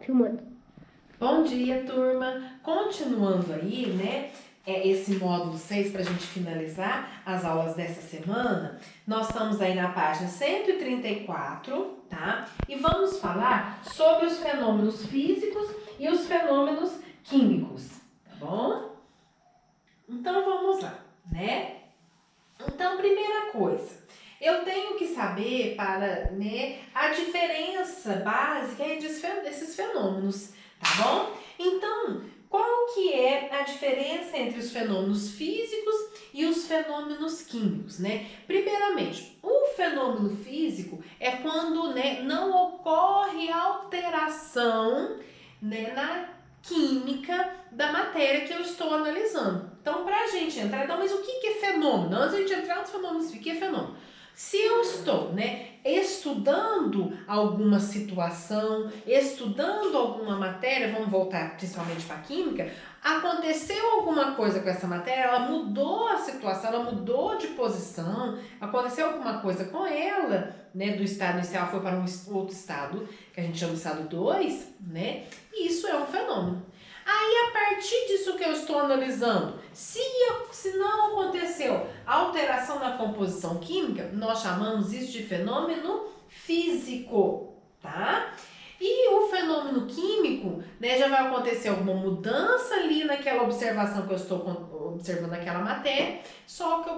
Filmando. Bom dia, turma! Continuando aí, né, esse módulo 6 para a gente finalizar as aulas dessa semana, nós estamos aí na página 134, tá? E vamos falar sobre os fenômenos físicos e os fenômenos químicos, tá bom? Então vamos lá, né? Então, primeira coisa, eu tenho que saber a diferença básica entre esses fenômenos, tá bom? Então, qual que é a diferença entre os fenômenos físicos e os fenômenos químicos, né? Primeiramente, o fenômeno físico é quando, né, não ocorre alteração, né, na química da matéria que eu estou analisando. Então, para a gente entrar, então, mas o que é fenômeno? Antes de a gente entrar nos fenômenos, o que é fenômeno? Se eu estou, né, estudando alguma situação, estudando alguma matéria, vamos voltar principalmente para a química, aconteceu alguma coisa com essa matéria, ela mudou a situação, ela mudou de posição, aconteceu alguma coisa com ela, né, do estado inicial foi para um outro estado, que a gente chama de estado 2, né, e isso é um fenômeno. Aí, a partir disso que eu estou analisando, se não aconteceu alteração na composição química, nós chamamos isso de fenômeno físico, tá? E o fenômeno químico, né, já vai acontecer alguma mudança ali naquela observação que eu estou observando naquela matéria, só que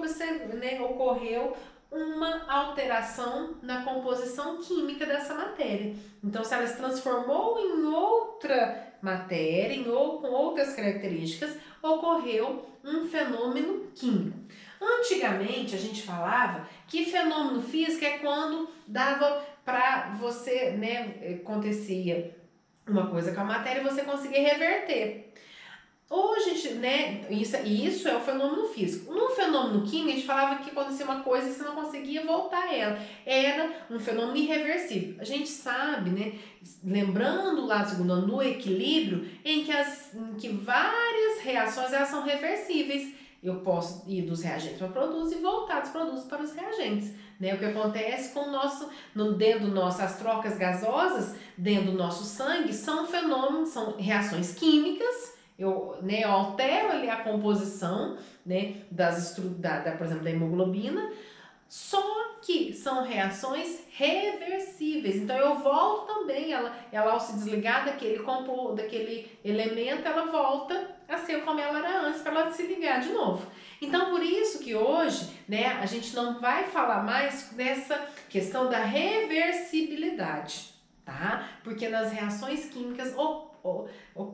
ocorreu uma alteração na composição química dessa matéria. Então, se ela se transformou em outra matéria, com outras características, ocorreu um fenômeno químico. Antigamente, a gente falava que fenômeno físico é quando dava para você, né, acontecia uma coisa com a matéria e você conseguia reverter. Hoje, né, isso é o fenômeno físico. No fenômeno químico, a gente falava que acontecia uma coisa e você não conseguia voltar a ela. Era um fenômeno irreversível. A gente sabe, né, lembrando lá do segundo ano, no equilíbrio, em que várias reações elas são reversíveis. Eu posso ir dos reagentes para produtos e voltar dos produtos para os reagentes. Né? O que acontece com dentro do nosso, as trocas gasosas, dentro do nosso sangue, são fenômenos, são reações químicas. Eu altero ali a composição, né, por exemplo, da hemoglobina, só que são reações reversíveis. Então, eu volto também, ela ao se desligar daquele elemento, ela volta a ser como ela era antes, para ela se ligar de novo. Então, por isso que hoje, né, a gente não vai falar mais dessa questão da reversibilidade, tá? Porque nas reações químicas,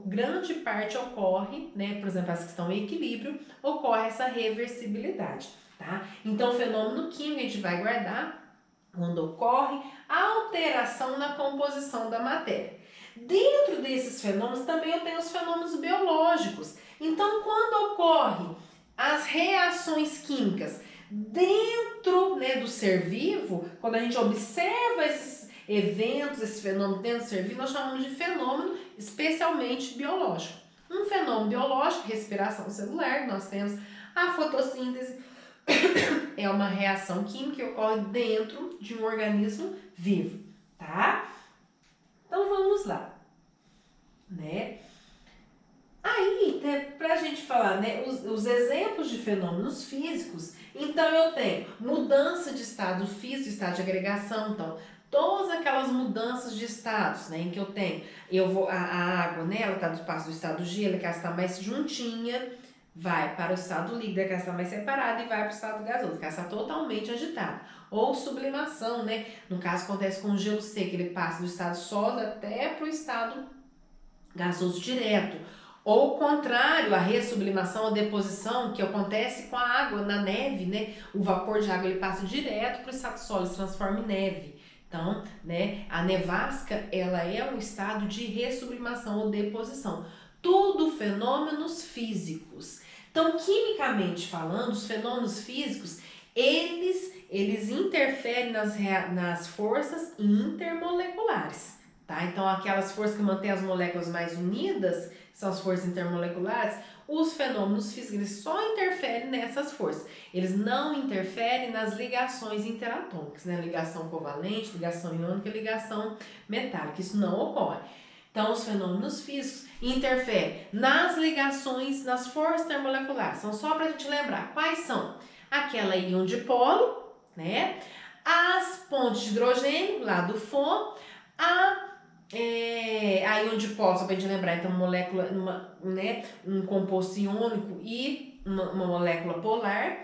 grande parte ocorre, né, por exemplo, as que estão em equilíbrio, ocorre essa reversibilidade, tá? Então, o fenômeno químico a gente vai guardar quando ocorre alteração na composição da matéria. Dentro desses fenômenos também eu tenho os fenômenos biológicos. Então, quando ocorre as reações químicas dentro, né, do ser vivo, quando a gente observa esses eventos, esses fenômenos dentro do ser vivo, nós chamamos de fenômeno especialmente biológico. Um fenômeno biológico, respiração celular, nós temos a fotossíntese, é uma reação química que ocorre dentro de um organismo vivo, tá? Então vamos lá, né? Aí, pra gente falar, né, os exemplos de fenômenos físicos, então eu tenho mudança de estado físico, estado de agregação, então todas aquelas mudanças de estados, né, em que a água, né, ela passa do estado gelo, que ela está mais juntinha, vai para o estado líquido, que ela está mais separada, e vai para o estado gasoso, que ela está totalmente agitada. Ou sublimação, né, no caso acontece com o gelo seco, ele passa do estado sólido até para o estado gasoso direto. Ou o contrário, a ressublimação, a deposição, que acontece com a água na neve, né? O vapor de água ele passa direto para o estado sólido, se transforma em neve. Então, né, a nevasca, ela é um estado de ressublimação ou deposição. Tudo fenômenos físicos. Então, quimicamente falando, os fenômenos físicos, eles interferem nas forças intermoleculares. Tá? Então, aquelas forças que mantêm as moléculas mais unidas são as forças intermoleculares. Os fenômenos físicos eles só interferem nessas forças. Eles não interferem nas ligações interatômicas, né? Ligação covalente, ligação iônica e ligação metálica. Isso não ocorre. Então, os fenômenos físicos interferem nas ligações, nas forças termomoleculares. São só para a gente lembrar quais são: aquela íon dipolo, né? As pontes de hidrogênio, lá do FON, a íon dipolo, só para a gente lembrar, então, molécula, um composto iônico e uma molécula polar.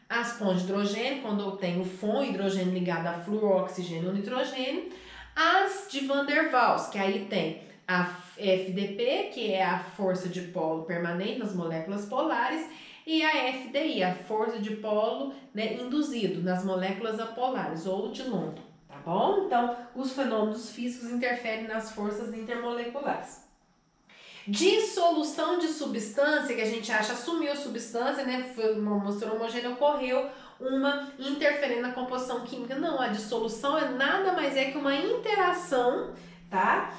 As pontes de hidrogênio, quando eu tenho FON, hidrogênio ligado a flúor, oxigênio ou nitrogênio. As de Van der Waals, que aí tem a FDP, que é a força de polo permanente nas moléculas polares, e a FDI, a força de polo, né, induzido nas moléculas apolares ou de London, tá bom? Então, os fenômenos físicos interferem nas forças intermoleculares. Dissolução de substância, que a gente acha sumiu a substância, né? Mostrou homogêneo, ocorreu uma interferência na composição química. Não, a dissolução nada mais é que uma interação, tá?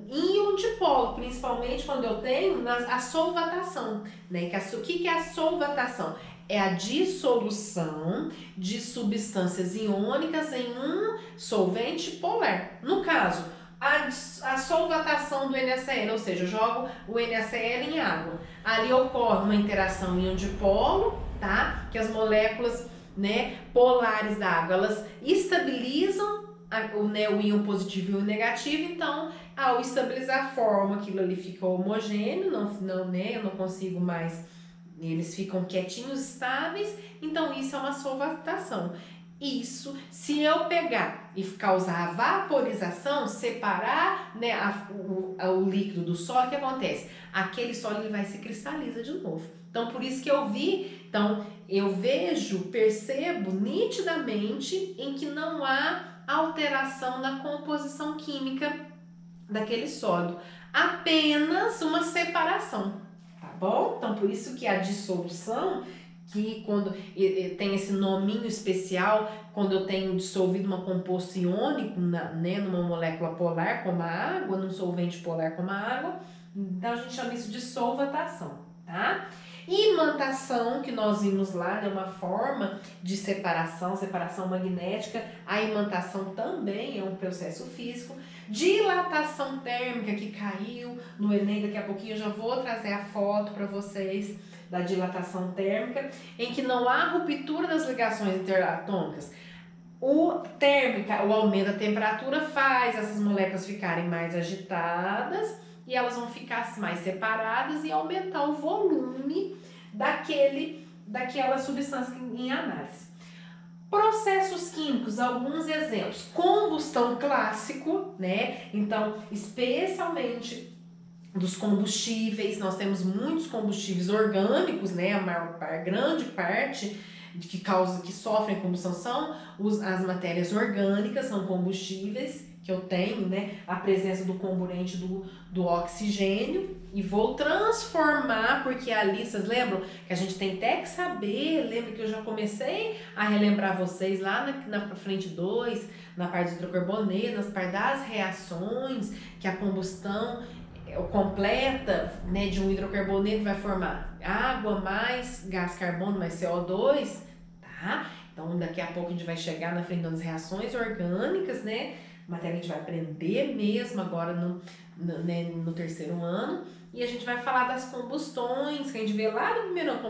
Íon dipolo, principalmente quando eu tenho a solvatação, né? O que é a solvatação? É a dissolução de substâncias iônicas em um solvente polar. No caso, a solvatação do NaCl, ou seja, eu jogo o NaCl em água. Ali ocorre uma interação íon dipolo, tá? Que as moléculas, né, polares da água, elas estabilizam o íon positivo e o negativo. Então, ao estabilizar a forma, aquilo ali fica homogêneo, eu não consigo mais, eles ficam quietinhos, estáveis. Então, isso é uma solvatação. Isso, se eu pegar e causar a vaporização, separar, né, o líquido do sólido, o que acontece? Aquele sólido ele vai se cristaliza de novo. Então, por isso que eu percebo nitidamente em que não há alteração na composição química daquele sólido, apenas uma separação, tá bom? Então, por isso que a dissolução, que quando tem esse nominho especial, quando eu tenho dissolvido um composto iônico, numa molécula polar como a água, num solvente polar como a água, então a gente chama isso de solvatação, tá? Imantação, que nós vimos lá, é uma forma de separação magnética. A imantação também é um processo físico. Dilatação térmica, que caiu no Enem, daqui a pouquinho eu já vou trazer a foto para vocês da dilatação térmica, em que não há ruptura das ligações interatômicas. O aumento da temperatura faz essas moléculas ficarem mais agitadas e elas vão ficar mais separadas e aumentar o volume daquela substância em análise. Processos químicos, alguns exemplos. Combustão clássico, né? Então, especialmente dos combustíveis, nós temos muitos combustíveis orgânicos, né? Grande parte que sofrem combustão são as matérias orgânicas, são combustíveis que eu tenho, né? A presença do comburente do oxigênio, e vou transformar, porque ali, vocês lembram que a gente tem até que saber, lembra que eu já comecei a relembrar vocês lá na frente 2, na parte do hidrocarboneto, nas partes das reações, que a combustão completa, né, de um hidrocarboneto vai formar água mais gás carbônico mais CO2, tá? Então daqui a pouco a gente vai chegar na frente das reações orgânicas, né? Matéria que a gente vai aprender mesmo agora no terceiro ano, e a gente vai falar das combustões, que a gente vê lá no primeiro ano,